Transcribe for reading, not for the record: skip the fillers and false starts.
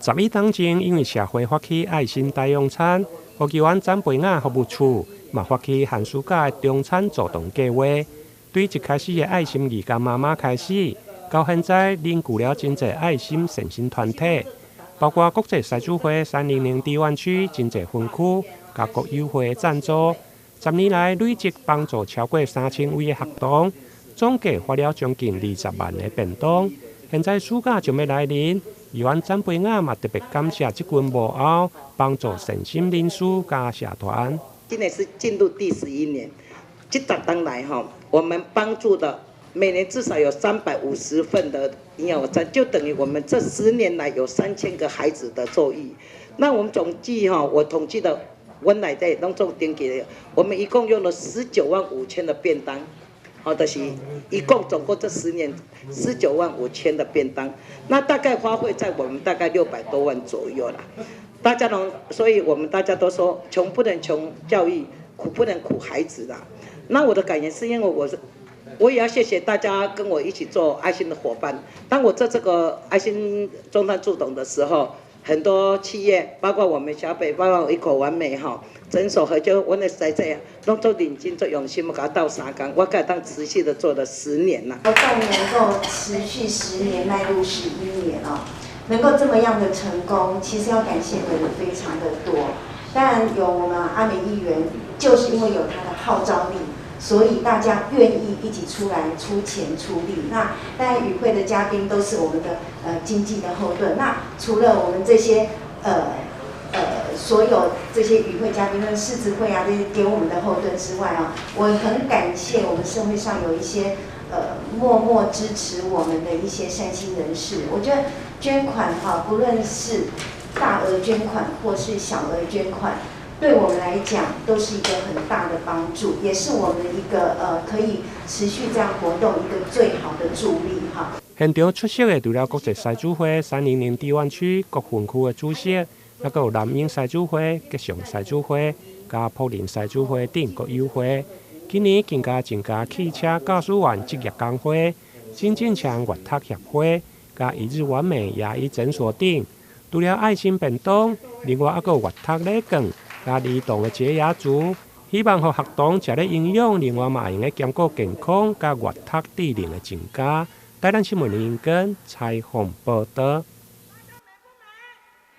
11当前，因为社会发起爱心大用餐，福基湾展培雅服务处嘛发起寒暑假的中餐助动计划。对一开始的爱心义工妈妈开始，到现在凝聚了真侪爱心善心团体，包括国际狮子会300低湾区真侪分区，甲国友会赞助。10年来累积帮助超过3000位的学童，总计发了将近20万的便当。现在暑假就要来临，宜湾展培雅嘛特别感谢这群母后帮助善心人士加社团。今年是进入第11年，这10年来我们帮助的每年至少有350份的营养午餐，就等于我们这10年来有3000个孩子的受益。那我们总计我统计的。我内底拢总登记的，我们一共用了19万5千的便当，就是一共总共这10年19万5千的便当，那大概花费在我们大概600多万左右啦。大家所以我们大家都说，穷不能穷教育，苦不能苦孩子啦。那我的感言是因为我也要谢谢大家跟我一起做爱心的伙伴。当我做这个爱心中餐助动的时候。很多企业，包括我们小北，包括一口完美诊所和就我那实在拢做认真做用心，我给它到3工，我给它当持续的做了10年了。活动能够持续10年，迈入11年能够这么样的成功，其实要感谢的人非常的多。当然有我们阿美议员，就是因为有他的号召力。所以大家愿意一起出来出钱出力。那当然与会的嘉宾都是我们的经济的后盾。那除了我们这些所有这些与会嘉宾们、狮子会这些给我们的后盾之外我很感谢我们社会上有一些默默支持我们的一些善心人士。我觉得捐款不论是大额捐款或是小额捐款。对我们来讲，都是一个很大的帮助，也是我们一个可以持续这样活动一个最好的助力现场出席的除了国际狮子会300低湾区各分区的主席，还有南英狮子会、吉祥狮子会、加普林狮子会等各友会。今年更加增加汽车驾驶员职业工会、新进强乐读协会、加一日完美牙医诊所等。除了爱心便当，另外还有乐读礼券。加儿童的洁牙组，希望让学童吃的营养，另外嘛用来兼顾健康加阅读智能的增加。台南新闻林根采访报道。